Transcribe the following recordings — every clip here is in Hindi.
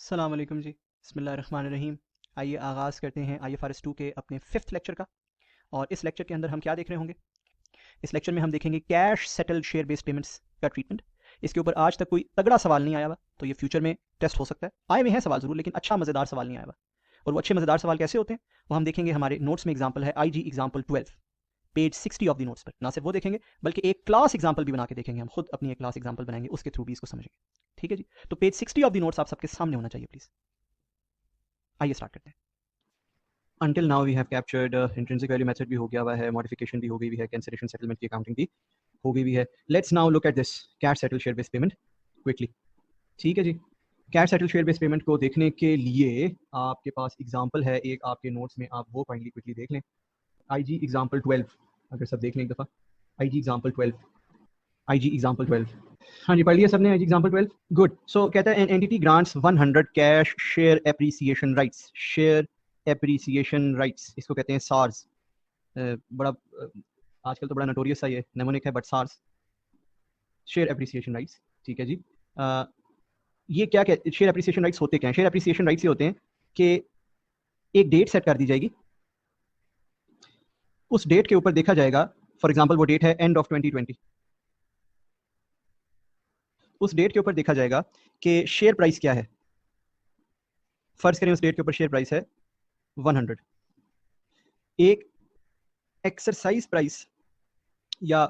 अस्सलाम वालेकुम जी। बिस्मिल्लाहिर्रहमानिर्रहीम। आइए आगाज़ करते हैं IFRS 2 के अपने 5th लेक्चर का। और इस लेक्चर के अंदर हम क्या देख रहे होंगे? इस लेक्चर में हम देखेंगे cash settled share based payments का ट्रीटमेंट। इसके ऊपर आज तक कोई तगड़ा सवाल नहीं आया हुआ, तो ये फ्यूचर में टेस्ट हो सकता है। आए हुए हैं सवाल ज़रूर, लेकिन अच्छा मज़ेदार सवाल नहीं आया हुआ। और वो अच्छे मज़ेदार सवाल कैसे होते हैं वो हम देखेंगे। हमारे नोट्स में एग्जाम्पल है IG example 12, page 60 of the notes पर। ना सिर्फ वो देखेंगे बल्कि एक क्लास एग्जाम्पल भी बना के देखेंगे। हम खुद अपनी एक क्लास एग्जाम्पल बनाएंगे, उसके थ्रू भी इसको समझेंगे। ठीक है जी। तो पेज 60 ऑफ द नोट्स आप सबके सामने होना चाहिए प्लीज़। आइए स्टार्ट करते हैं। Until now we have captured intrinsic value method भी हो गया हुआ है, modification भी हो गई हुई है, cancellation settlement की accounting भी हो गई हुई है। Let's now look at this cash settle share based payment quickly। ठीक है जी। Cash settle share based payment को देखने के लिए आपके पास एग्जांपल है एक आपके नोट्स में, आप वो काइंडली क्विकली देख लें। IG एग्जांपल 12, अगर सब देख लें एक दफ़ा। IG example 12, IG example 12। हाँ जी, पढ़ लिया सबने IG एग्जांपल 12? गुड। सो कहता है an entity grants 100 cash share appreciation rights. Share appreciation rights, इसको कहते हैं सार्स। बड़ा आजकल तो बड़ा नोटोरियस सा ये नेमोनिक है, but SARs, share appreciation rights. ठीक है जी। ये क्या कहते, शेयर एप्रिसिएशन राइट्स होते क्या हैं? शेयर एप्रिसिएशन राइट्स ये होते हैं कि एक डेट सेट कर दी जाएगी, उस डेट के ऊपर देखा जाएगा, फॉर एग्जांपल वो डेट है एंड ऑफ 2020। उस डेट के ऊपर देखा जाएगा कि शेयर प्राइस क्या है। फर्ज करें उस डेट के ऊपर शेयर प्राइस है 100। एक एक्सरसाइज प्राइस या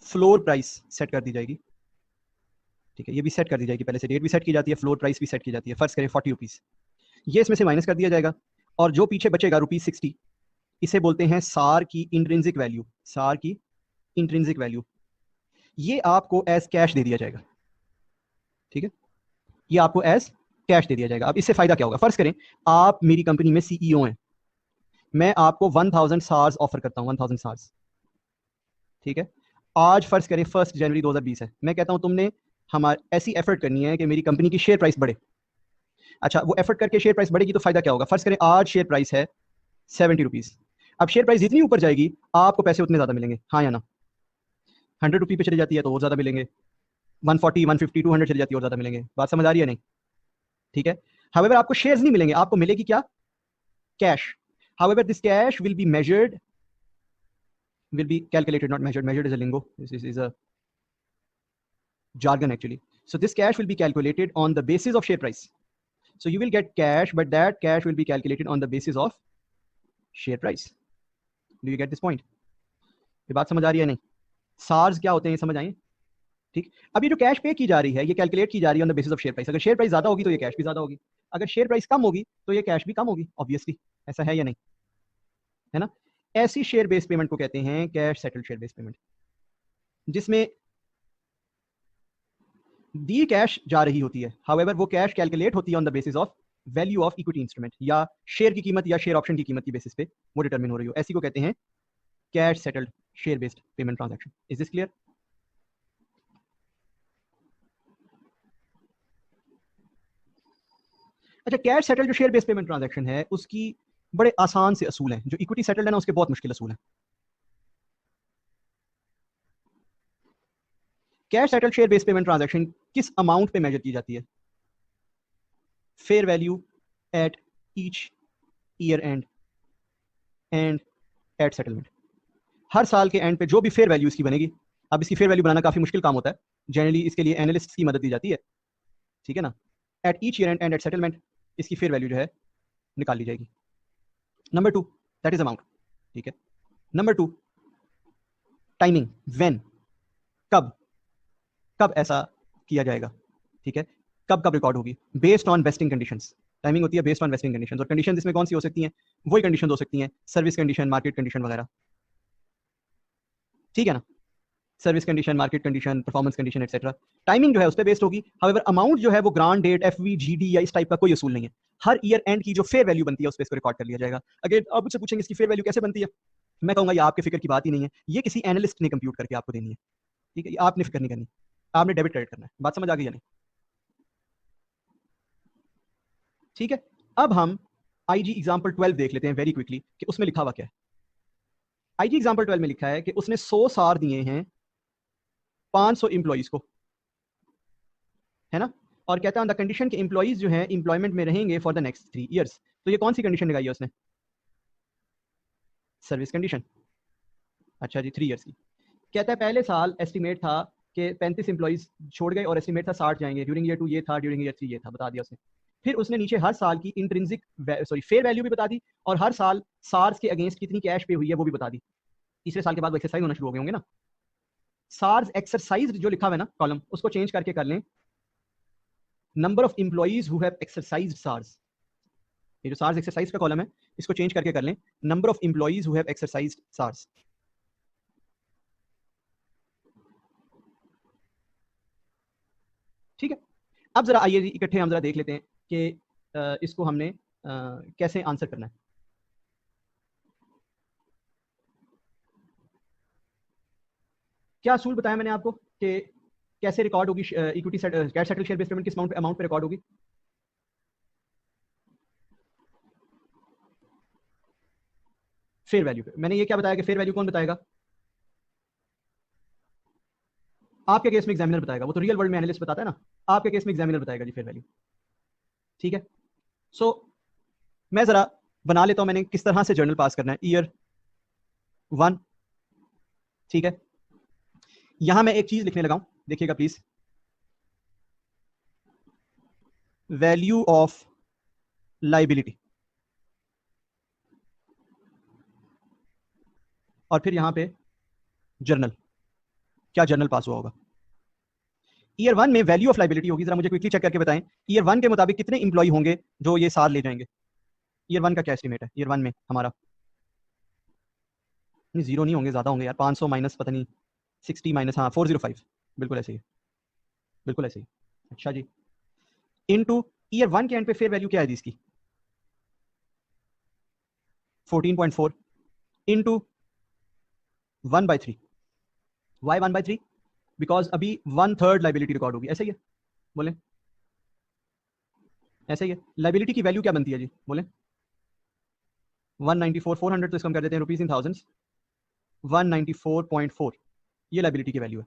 फ्लोर प्राइस सेट कर दी जाएगी। ठीक है, ये भी सेट कर दी जाएगी, पहले से डेट भी सेट की जाती है, फ्लोर प्राइस भी सेट की जाती है। फर्ज करें 40 रुपीज़, ये इसमें से माइनस कर दिया जाएगा, और जो पीछे बचेगा ₹60, इसे बोलते हैं सार की इंट्रिंसिक वैल्यू। सार की इंट्रिंसिक वैल्यू, ये आपको एज कैश दे दिया जाएगा। ठीक है, ये आपको एज कैश दे दिया जाएगा। अब इससे फायदा क्या होगा? फर्ज करें आप मेरी कंपनी में CEO हैं, मैं आपको 1000 सार्स ऑफर करता हूं, 1000 सार्स। ठीक है, आज फर्ज करें 1 जनवरी 2020 है, मैं कहता हूं तुमने हमारे ऐसी एफर्ट करनी है कि मेरी कंपनी की शेयर प्राइस बढ़े। अच्छा, वो एफर्ट करके शेयर प्राइस बढ़ेगी तो फायदा क्या होगा? फर्ज करें आज शेयर प्राइस है 70 रुपीज़। अब शेयर प्राइस जितनी ऊपर जाएगी आपको पैसे उतने ज़्यादा मिलेंगे, हाँ या ना? 100 रुपये पे चली जाती है तो और ज़्यादा मिलेंगे, 140, 150, 200 चली जाती है और ज़्यादा मिलेंगे। बात समझ आ रही है नहीं? ठीक है। हाउएवर आपको शेयर्स नहीं मिलेंगे, आपको मिलेगी क्या? Cash. However this cash will be measured, will be calculated, not measured. Measured is a lingo. This is a jargon actually. So this cash will be calculated on the basis of share price. So you will get cash, but that cash will be calculated on the basis of share price. Do you get this point? ये बात समझ आ रही है नहीं? सार्स क्या होते हैं ये समझ आए? ठीक। अब ये जो कैश पे की जा रही है ये कैलकुलेट की जा रही है on the basis of share price. अगर शेयर प्राइस ज्यादा होगी तो ये कैश भी ज्यादा होगी, अगर शेयर प्राइस कम होगी तो ये कैश भी कम होगी, ऑब्वियसली। ऐसा है या नहीं? है ना? ऐसी शेयर बेस्ड पेमेंट को कहते हैं cash settled share based payment, जिसमें दी कैश जा रही होती है। हाउएवर वो कैश कैलकुलेट होती है on the basis of value of equity instrument, या शेयर की कीमत या शेयर ऑप्शन की कीमत की बेसिस पे वो डिटरमिन हो रही हो। ऐसी को कहते हैं cash settled share based payment transaction. Is this clear? अच्छा, कैश सेटल जो शेयर बेस्ड पेमेंट ट्रांजैक्शन है उसकी बड़े आसान से असूल हैं। जो इक्विटी सेटल्ड है ना उसके बहुत मुश्किल असूल हैं। Cash settle share based payment transaction किस अमाउंट पे मेजर की जाती है? Fair value at each year end and at settlement. हर साल के एंड पे जो भी फेयर वैल्यू इसकी बनेगी। अब इसकी फेयर वैल्यू बनाना काफी मुश्किल काम होता है, जनरली इसके लिए एनालिस्ट की मदद दी जाती है। ठीक है ना? At each year end and at settlement इसकी फेयर वैल्यू जो है निकाल ली जाएगी। Number 2, that is amount. ठीक है। नंबर 2, टाइमिंग, व्हेन, कब कब ऐसा किया जाएगा। ठीक है, कब कब रिकॉर्ड होगी, based on wasting conditions. Timing होती है बेस्ड ऑन वेस्टिंग कंडीशंस, और कंडीशंस इसमें कौन सी हो सकती हैं? वही कंडीशंस हो सकती हैं, सर्विस कंडीशन, मार्केट कंडीशन वगैरह। ठीक है ना? Service condition, market condition, performance condition etcetera. Timing जो है उस पर बेस्ड होगी। हाउएवर अमाउंट जो है वो ग्रांट डेट, FVGD या इस टाइप का कोई असूल नहीं है। हर ईयर एंड की जो फेयर वैल्यू बनती है उस पर इसको रिकॉर्ड कर लिया जाएगा। अगर आप मुझसे पूछेंगे इसकी फेयर वैल्यू कैसे बनती है, मैं कहूंगा ये आपके फिक्र की बात ही नहीं है, ये किसी एनालिस्ट ने कंप्यूट करके आपको देनी है। ठीक है, आपने फिक्र नहीं करनी, आपने डेबिट क्रेडिट करना है। बात समझ आ गई या नहीं? ठीक है। अब हम IG एग्जाम्पल 12 देख लेते हैं वेरी क्विकली कि उसमें लिखा हुआ क्या है। IG एग्जाम्पल 12 में लिखा है कि उसने 100 सार दिए हैं 500 इंप्लॉइज को, है ना? और कहता है ऑन द कंडीशन के एम्प्लॉइज जो है एम्प्लॉयमेंट में रहेंगे फॉर द नेक्स्ट 3 ईयर्स। तो ये कौन सी कंडीशन लगाई है उसने? Service condition. अच्छा जी, 3 ईयर्स की। कहता है पहले साल एस्टिमेट था कि 35 एम्प्लॉइज छोड़ गए और एस्टिमेट था 60 जाएंगे, ड्यूरिंग ईयर 2 ये था, ड्यूरिंग ईयर 3 ये था, बता दिया उसने। फिर उसने नीचे हर साल की इंट्रिंसिक फेयर वैल्यू भी बता दी और हर साल सार्स के अगेंस्ट कितनी कैश पे हुई है वो भी बता दी। तीसरे साल के बाद वो एक्सरसाइज होना शुरू हो गए होंगे ना। सार्स एक्सरसाइज जो लिखा हुआ है ना कॉलम, उसको चेंज करके कर लें number of employees who have exercised SARs. ये जो सार्स एक्सरसाइज का कॉलम है इसको चेंज करके कर लें number of employees who have exercised SARs. ठीक है, अब जरा आइए इकट्ठे हम जरा देख लेते हैं कि इसको हमने कैसे आंसर करना है। क्या असूल बताया मैंने आपको कि कैसे रिकॉर्ड होगी equity cash settle share based payment, किस अमाउंट पे रिकॉर्ड होगी? फेयर वैल्यू पे। मैंने ये क्या बताया कि फेयर वैल्यू कौन बताएगा? आपके केस में एग्जामिनर बताएगा, वो तो रियल वर्ल्ड में एनालिस्ट बताता है ना, आपके केस में एग्जामिनर बताएगा जी फेयर वैल्यू। ठीक है, सो मैं जरा बना लेता हूं मैंने किस तरह से जर्नल पास करना है। ईयर 1, ठीक है, यहां मैं एक चीज लिखने लगा हूं, देखिएगा प्लीज। वैल्यू ऑफ लाइबिलिटी, और फिर यहां पे जर्नल, क्या जर्नल पास हुआ होगा। ईयर 1 में वैल्यू ऑफ लाइबिलिटी होगी, जरा मुझे क्विकली चेक करके बताएं ईयर 1 के मुताबिक कितने इंप्लॉय होंगे जो ये साल ले जाएंगे। ईयर 1 का क्या एस्टिमेट है? ईयर 1 में हमारा नहीं, जीरो नहीं होंगे, ज्यादा होंगे यार, 500 माइनस पता नहीं 60 माइनस, हाँ 405, बिल्कुल ऐसे ही, बिल्कुल ऐसे ही। अच्छा जी, इनटू ईयर 1 के एंड पे फेयर वैल्यू क्या है इसकी? 14.4 इनटू 1/3। वाई 1/3? बिकॉज अभी 1/3 लाइबिलिटी रिकॉर्ड होगी, ऐसा ही है, बोले ऐसा ही है। लाइबिलिटी की वैल्यू क्या बनती है जी, बोले 194, 400 तो इसको हम कर देते हैं रुपीज इन थाउजेंड्स, 194.4 ये लाइबिलिटी की वैल्यू है।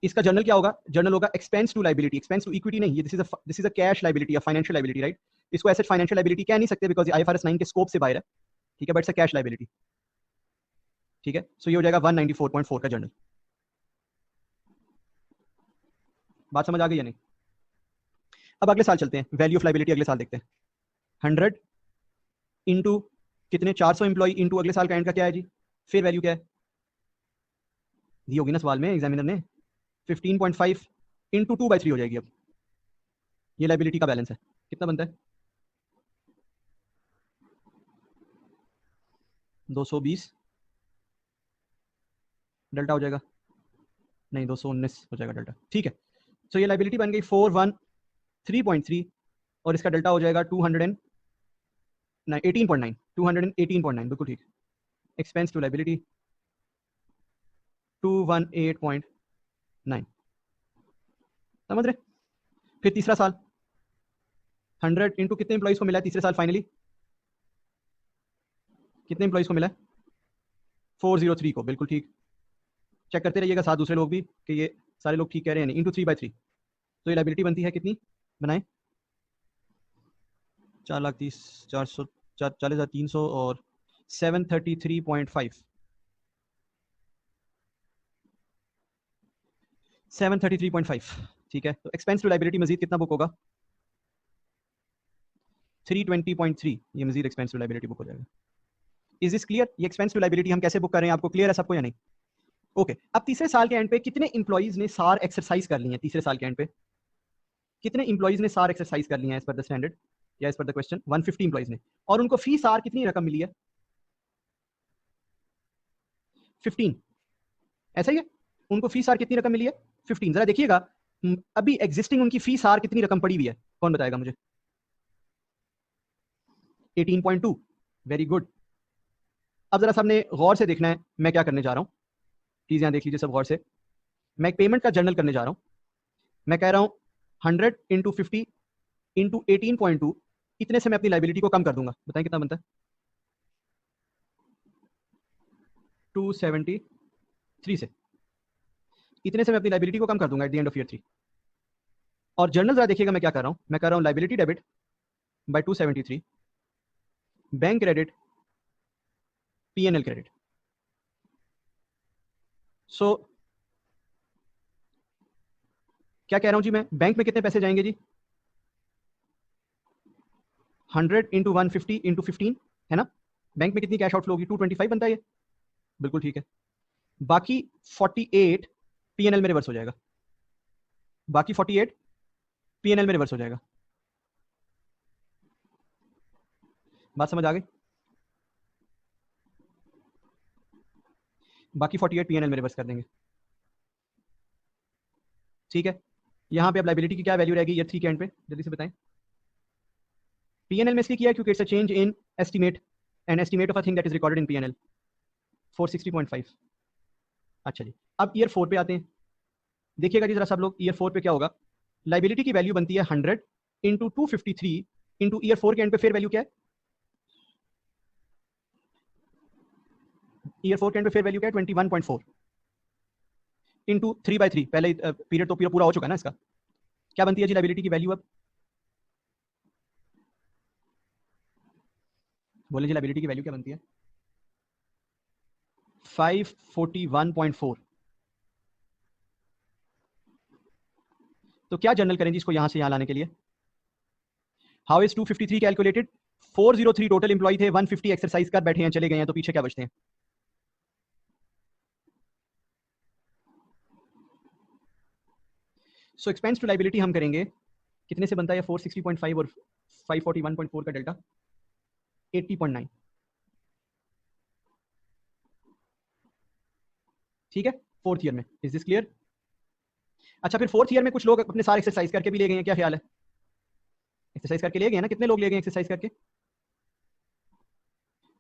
इसका जर्नल क्या होगा? जर्नल होगा expense to liability, expense to equity नहीं, ये this is a cash liability, a financial liability, right. इसको एसेट फाइनेंशियल लाइबिलिटी कह नहीं सकते बिकॉज IFRS 9 के स्कोप से बाहर है, ठीक है, but it's a cash liability. ठीक है, सो ये हो जाएगा 194.4 का जर्नल। बात समझ आ गई या नहीं? अब अगले साल चलते हैं, वैल्यू ऑफ लाइबिलिटी अगले साल देखते हैं। 100 इंटू कितने, 400 एम्प्लॉय इंटू अगले साल का एंड का क्या है जी, फिर वैल्यू क्या है, दी होगी ना सवाल में एग्जामिनर ने, 15.5 इंटू 2/3 हो जाएगी। अब ये लाइबिलिटी का बैलेंस है, कितना बनता है? 220 डेल्टा हो जाएगा, नहीं 219 हो जाएगा डेल्टा, ठीक है। तो ये लाइबिलिटी बन गई 413.3 और इसका डेल्टा हो जाएगा 218.9, 218.9, बिल्कुल ठीक। एक्सपेंस टू लाइबिलिटी 218.9, समझ रहे? फिर तीसरा साल 100 इंटू कितने एम्प्लॉइज को मिला है तीसरे साल फाइनली, कितने एम्प्लॉइज को मिला है? 403 को, बिल्कुल ठीक। चेक करते रहिएगा साथ दूसरे लोग भी कि ये सारे लोग ठीक कह रहे हैं नहीं। इंटू 3/3 तो ये लाइबिलिटी बनती है कितनी, बनाए 4,30,000, 400, 40,300 और 733.5, 733.5, ठीक है। तो एक्सपेंस टू लाइबिलिटी मजीद कितना बुक होगा? 320.3, ये मजीद एक्सपेंस टू लाइबिलिटी बुक हो जाएगा। Is this clear? ये एक्सपेंस टू लाइबिलिटी हम कैसे बुक कर रहे हैं, आपको क्लियर है सबको या नहीं? ओके, अब तीसरे साल के एंड पे कितने इंप्लॉइज ने सार एक्सरसाइज कर ली है? तीसरे साल के एंड पे कितने इंप्लॉइज ने सार एक्सरसाइज कर ली है एज पर द स्टैंडर्ड या as per the question? 150 employees ने, और उनको फी सार कितनी रकम मिली है? 15, ऐसा ही है। उनको फी सार कितनी रकम मिली है? 15। जरा देखिएगा अभी एग्जिस्टिंग उनकी फी सार कितनी रकम पड़ी हुई है, कौन बताएगा मुझे? 18.2, वेरी गुड। अब जरा सबने गौर से देखना है मैं क्या करने जा रहा हूं, प्लीज यहां देख लीजिए सब गौर से। मैं एक पेमेंट का जर्नल करने जा रहा हूं। मैं कह रहा हूं 100 इंटू 50 इंटू 18.2, इतने से मैं अपनी लाइबिलिटी को कम कर दूंगा, बताएं कितना बनता है? 273 से, इतने से मैं अपनी लाइबिलिटी को कम कर दूंगा at the end of year 3। और जर्नल जरा देखिएगा मैं क्या कर रहा हूँ, मैं कर रहा हूँ liability debit by 273, bank credit, PNL credit. So क्या कह रहा हूँ जी मैं, बैंक में कितने पैसे जाएंगे जी, 100 इंटू 150 इंटू 15 है ना। बैंक में कितनी कैश आउटफ्लो होगी, 225 बनता है ये, बिल्कुल ठीक है। बाकी 48 पीएनएल में रिवर्स हो जाएगा, बाकी 48 पीएनएल में रिवर्स हो जाएगा। बात समझ आ गई, बाकी 48 पीएनएल में रिवर्स कर देंगे, ठीक है। यहां पे अब लाइबिलिटी की क्या वैल्यू रहेगी ईयर 3 के एंड पे, जल्दी से बताएं। पीएनएल में इसलिए किया क्योंकि it's a change in estimate, and estimate of a thing that is recorded in PNL 460.5। अच्छा जी, अब ईयर 4 पे आते हैं। देखिएगा जी जरा सब लोग, ईयर 4 पे क्या होगा, लाइबिलिटी की वैल्यू बनती है 100 इंटू 253 इंटू ईयर 4 के एंड पे फेयर वैल्यू क्या है, ईयर 4 के एंड पे फेयर वैल्यू क्या है, 21.4 इंटू 3/3, पहले पीरियड तो पूरा हो चुका है ना इसका। क्या बनती है जी लाइबिलिटी की वैल्यू अब, बोले जी लाइबिलिटी की वैल्यू क्या बनती है, 541.4। तो क्या जर्नल करें जी इसको यहां से यहां लाने के लिए, how is 253 calculated, 403 total employee थे, 150 एक्सरसाइज कर बैठे हैं, चले गए हैं, तो पीछे क्या बचते हैं। सो एक्सपेंस टू लाइबिलिटी हम करेंगे, कितने से बनता है 460.5 और 541.4 का डेल्टा 80.9, ठीक है, फोर्थ ईयर में। Is this clear. अच्छा फिर फोर्थ ईयर में कुछ लोग अपने सारे एक्सरसाइज करके भी ले गए हैं, क्या ख्याल है, एक्सरसाइज करके ले गए ना, कितने लोग ले गए एक्सरसाइज करके,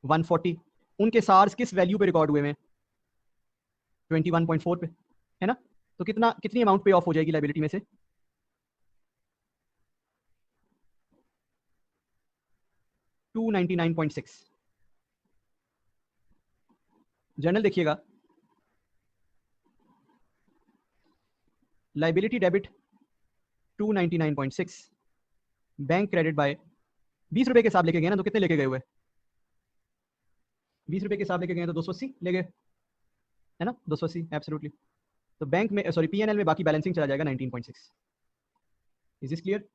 140। उनके सार्स किस वैल्यू पे रिकॉर्ड हुए हैं, 21.4 पे, है ना। तो कितनी अमाउंट पे ऑफ हो जाएगी लाइबिलिटी में से, 299.6। जर्नल देखिएगा, liability debit 299.6, bank credit by 20 रुपए के हिसाब लेके गए ना, तो कितने लेके गए हुए, 20 रुपए के हिसाब लेके गए तो 280 ले गए, है ना, 280 एब्सोल्युटली। तो बैंक में सॉरी पीएनएल में बाकी बैलेंसिंग चला जाएगा 19.6। Is this clear.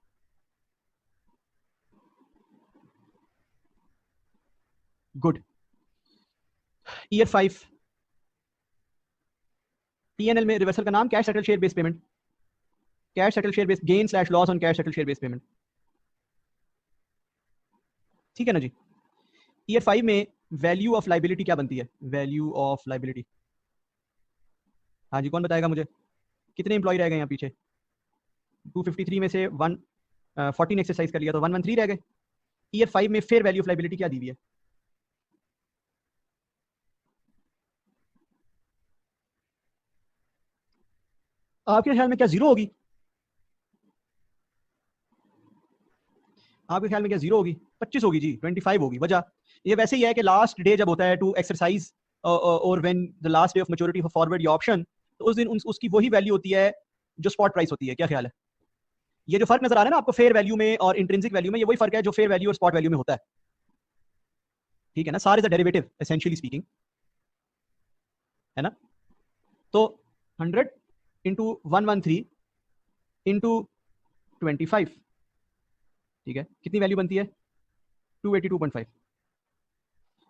Good. Year 5 PNL में रिवर्सल का नाम cash settle share based payment, cash settle share based gain slash loss on cash settle share based payment, ठीक है ना जी। ईयर 5 में वैल्यू ऑफ लाइबिलिटी क्या बनती है, वैल्यू ऑफ लाइबिलिटी, हाँ जी कौन बताएगा मुझे, कितने इंप्लॉय रह गए यहाँ पीछे, 253 में से 14 एक्सरसाइज कर लिया तो 113 रह गए। ईयर 5 में फेयर वैल्यू ऑफ लाइबिलिटी क्या दी हुई है, आपके ख्याल में क्या जीरो होगी, आपके ख्याल में क्या जीरो होगी, 25 होगी जी, 25 होगी। वजह ये वैसे ही है कि लास्ट डे जब होता है टू एक्सरसाइज और when the last day of maturity for forward ये ऑप्शन, तो उस दिन उसकी वही वैल्यू होती है जो स्पॉट प्राइस होती है। क्या ख्याल है, ये जो फर्क नजर आ रहा है ना आपको फेयर वैल्यू में और इंट्रिंसिक वैल्यू में, ये वही फर्क है जो फेयर वैल्यू और स्पॉट वैल्यू में होता है, ठीक है ना। सार is a derivative essentially speaking, है ना। तो 100 इंटू 113 इंटू 25, ठीक है, कितनी वैल्यू बनती है 282.5।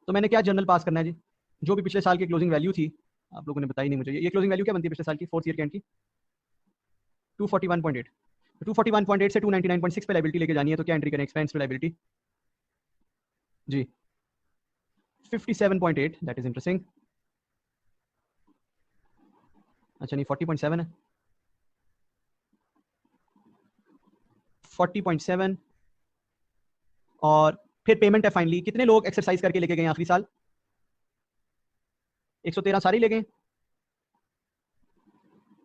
तो मैंने क्या जर्नल पास करना है जी, जो भी पिछले साल की क्लोजिंग वैल्यू थी, आप लोगों ने बताई नहीं मुझे, ये क्लोजिंग वैल्यू क्या बनती है पिछले साल की फोर्थ ईयर के एंड की, 241.8। 241.8 से 299.6 पे लाइबिलिटी लेके जानी है, तो क्या एंट्री करें, एक्सपेंस टू लाइबिलिटी जी 57.8, दैट इज इंटरेस्टिंग। अच्छा नहीं 40.7 है, 40.7। और फिर पेमेंट है फाइनली, कितने लोग एक्सरसाइज करके लेके गए आखिरी साल, 113 सारे ले गए,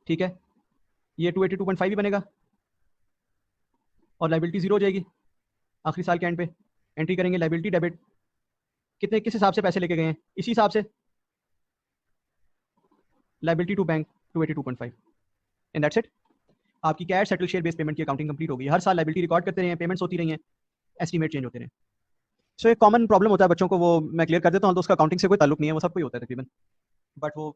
ठीक है। ये 282.5 ही बनेगा और लाइबिलिटी जीरो हो जाएगी आखिरी साल के एंड पे। एंट्री करेंगे लाइबिलिटी डेबिट, कितने किस हिसाब से पैसे लेके गए हैं, इसी हिसाब से liability to bank 282.5 and that's it. आपकी cash settle share based payment की अकाउंटिंग कंप्लीट हो गई। हर साल लायबिलिटी रिकॉर्ड करते रहे हैं, पेमेंट्स होती रही हैं, एस्टीमेट चेंज होते रहे। सो एक कॉमन प्रॉब्लम होता है बच्चों को, वो मैं क्लियर कर देता हूँ, तो उसका अकाउंटिंग से कोई ताल्लुक नहीं है, वो सबको ही होता है तकरीबन, बट वो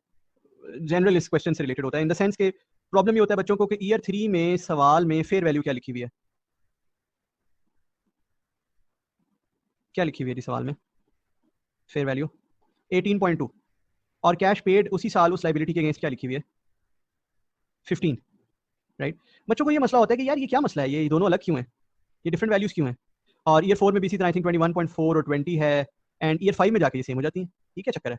जनरल इस क्वेश्चन से रिलेटेड होता है इन द सेंस के प्रॉब्लम ये होता है बच्चों को कि ईयर 3 में सवाल में फेयर वैल्यू क्या लिखी हुई है, क्या लिखी हुई है सवाल में फेयर वैल्यू 18.2, और कैश पेड उसी साल उस लाइबिलिटी के अगेंस्ट क्या लिखी हुई है 15, राइट। बच्चों को ये मसला होता है कि यार ये क्या मसला है, ये दोनों अलग क्यों हैं, ये डिफरेंट वैल्यूज क्यों हैं, और ईयर 4 में भी इसी तरह आई थिंक 21.4 और 20 है, एंड ईयर 5 में जाके ये सेम हो जाती है, ये क्या चक्कर है।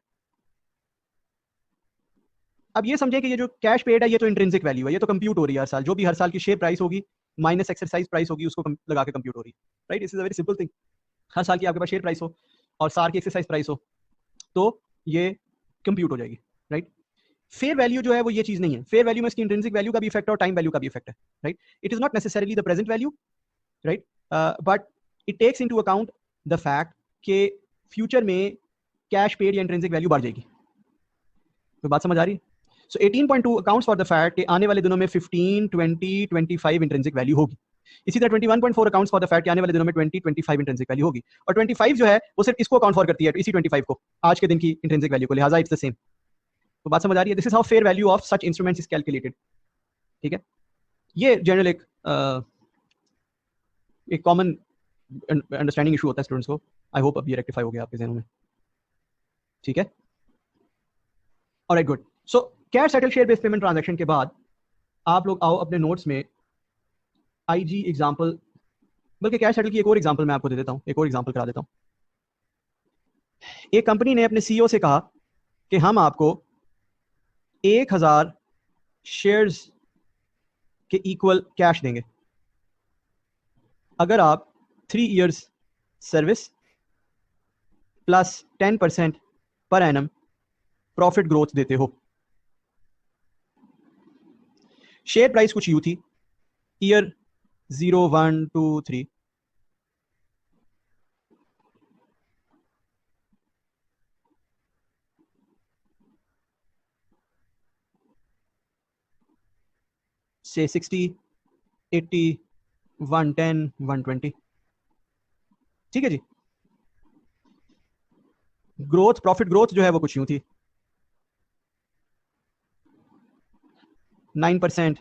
अब ये समझें कि ये जो कैश पेड है ये तो इंट्रिंसिक वैल्यू है, ये तो कंप्यूट हो रही है हर साल, जो भी हर साल की शेयर प्राइस होगी माइनस एक्सरसाइज प्राइस होगी उसको लगा के कंप्यूट हो रही है, right. This is a very simple thing, हर साल की आपके पास शेयर प्राइस हो और सार की एक्सरसाइज प्राइस हो तो ये कंप्यूट हो जाएगी, राइट। फेयर वैल्यू जो है वो ये चीज नहीं है, फेयर वैल्यू में इसकी इंट्रिंसिक वैल्यू का भी इफेक्ट है और टाइम वैल्यू का भी इफेक्ट है, right. It is not necessarily the present value, right, but it takes into account the fact कि फ्यूचर में कैश पेड या इंट्रिंसिक वैल्यू बढ़ जाएगी। तो बात समझ आ रही है। So 18.2 accounts for the fact कि आने वाले दिनों में 15, 20, 25 इंट्रिंसिक वैल्यू होगी। इसी तरह 21.4 अकाउंट्स फॉर द फैक्ट कि आने वाले दिनों में 20, 25 इंट्रिंसिक वैल्यू होगी, और 25 जो है वो सिर्फ इसको अकाउंट फॉर करती है, इसी 25 को, आज के दिन की इंट्रिंसिक वैल्यू को, लिहाजा इट्स द सेम। तो बात समझ आ रही है। This is how fair value of such instruments is calculated, ठीक है। ये जनरल एक कॉमन अंडरस्टैंडिंग इशू होता है स्टूडेंट्स को। आई होप अब ये रेक्टिफाई हो गया आपके जहनों में, ठीक है। Alright, good. So cash settle share based payment transaction के बाद आप लोग आओ अपने नोट्स में आईजी एग्जांपल, बल्कि कैश सेटल की एक और एग्जांपल मैं आपको दे देता हूं, एक और एग्जांपल करा देता हूं। एक कंपनी ने अपने सीईओ से कहा कि हम आपको 1000 शेयर्स के इक्वल कैश देंगे अगर आप 3 years service plus 10% per annum profit growth देते हो। शेयर प्राइस कुछ यू थी, ईयर 0, 1, 2, 3, से 60, 80, 110, 120, ठीक है जी। ग्रोथ, प्रॉफिट ग्रोथ जो है वो कुछ यूं थी 9%,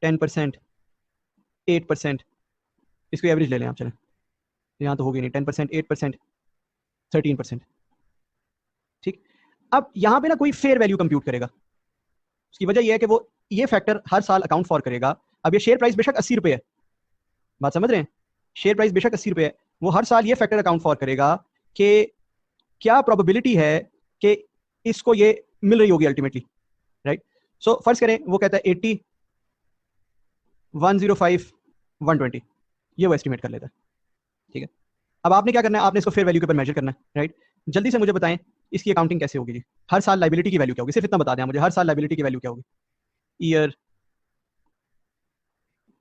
10%, 8%, इसको एवरेज ले लें आप, चलें यहां तो होगी नहीं, 10%, 8%, 13%, ठीक। अब यहां पे ना कोई फेयर वैल्यू कंप्यूट करेगा, उसकी वजह यह है कि वो ये फैक्टर हर साल अकाउंट फॉर करेगा। अब ये शेयर प्राइस बेशक 80 रुपए है, बात समझ रहे हैं, शेयर प्राइस बेशक 80 रुपए है, वो हर साल ये फैक्टर अकाउंट फॉर करेगा कि क्या प्रोबेबिलिटी है कि इसको ये मिल रही होगी अल्टीमेटली, राइट। सो फर्ज करें वो कहता है 80, 105, 120, ये वो एस्टिमेट कर लेता है, ठीक है। अब आपने क्या करना है, आपने इसको फेयर वैल्यू के ऊपर मेजर करना है, राइट। जल्दी से मुझे बताएं इसकी अकाउंटिंग कैसे होगी जी, हर साल लाइबिलिटी की वैल्यू क्या होगी, सिर्फ इतना बता दें मुझे, हर साल लाइबिलिटी की वैल्यू क्या होगी, ईयर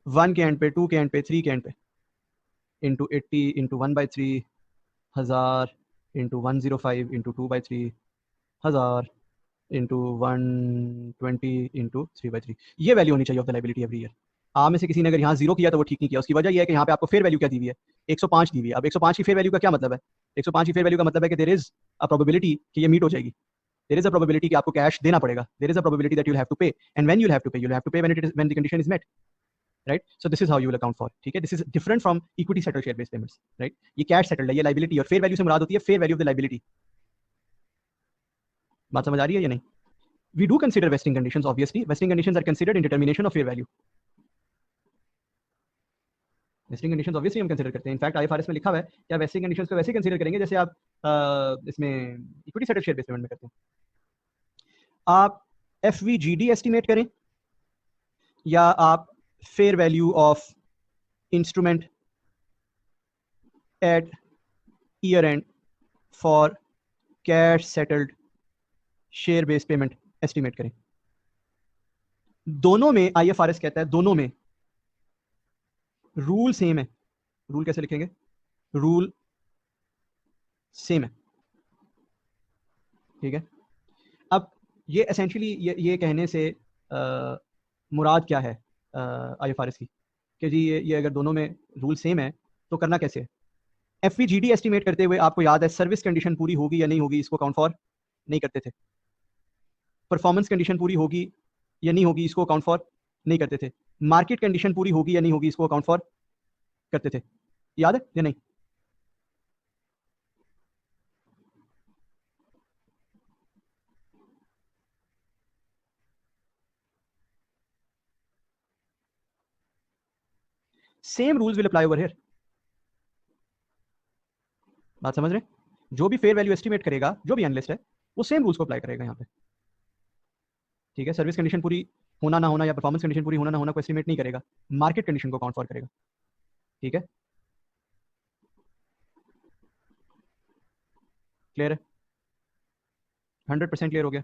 1 के एंड पे, 2 के एंड पे, 3 के एंड पे, into 80 into 1/3, 1000 into 105 into 2/3, 1000 into 120 into 3/3, ये वैल्यू होनी चाहिए of the liability every year. आप में से किसी ने अगर यहाँ जीरो किया तो वो ठीक नहीं किया, उसकी वजह यह है कि यहाँ पे आपको फेयर वैल्यू क्या दी हुई है, 105 दी हुई है। अब 105 की फेयर वैल्यू का क्या मतलब है, 105 की फेयर वैल्यू का मतलब है कि देयर इज अ प्रोबेबिलिटी कि ये मीट हो जाएगी, देयर इज अ प्रोबेबिलिटी कि आपको कैश देना पड़ेगा, there is a probability that you have to pay, and when you have to pay, you have to pay when the condition is met, right. So this is how you will account for, ठीक है। This is different from equity settle share based payments, right. ये कैश सेटल्ड है, ये लाइबिलिटी, और फेयर वैल्यू से मुराद होती है fair value of the liability. बात समझ आ रही है या नहीं। We do consider vesting conditions, obviously. Vesting conditions are considered in determination of fair value. Vesting conditions obviously हम consider करते हैं, इनफैक्ट IFRS में लिखा हुआ है कि आप vesting conditions को वैसे कंसीडर करेंगे जैसे आप इसमें equity settle share based payment में करते हैं। आप FVGD एस्टिमेट करें या आप fair value of instrument at year end for cash settled share based payment estimate करें, दोनों में IFRS कहता है दोनों में रूल सेम है। रूल कैसे लिखेंगे, रूल सेम है, ठीक है। अब ये एसेंशियली ये कहने से मुराद क्या है IFRS की कि जी ये अगर दोनों में रूल सेम है तो करना कैसे है। FVGD एस्टिमेट करते हुए आपको याद है सर्विस कंडीशन पूरी होगी या नहीं होगी इसको काउंट फॉर नहीं करते थे। परफॉर्मेंस कंडीशन पूरी होगी या नहीं होगी इसको अकाउंट फॉर नहीं करते थे। मार्केट कंडीशन पूरी होगी या नहीं होगी इसको अकाउंट फॉर करते थे। याद है या नहीं? Same rules will apply over here. बात समझ रहे हैं? जो भी फेयर वैल्यू एस्टिमेट करेगा, जो भी एनालिस्ट है, वो सेम रूल्स को अप्लाई करेगा यहाँ पे। ठीक है, सर्विस कंडीशन पूरी होना ना होना या परफॉर्मेंस कंडीशन पूरी होना ना होना को एस्टिमेट नहीं करेगा, मार्केट कंडीशन को काउंट फॉर करेगा। ठीक है, क्लियर है? 100% क्लियर हो गया।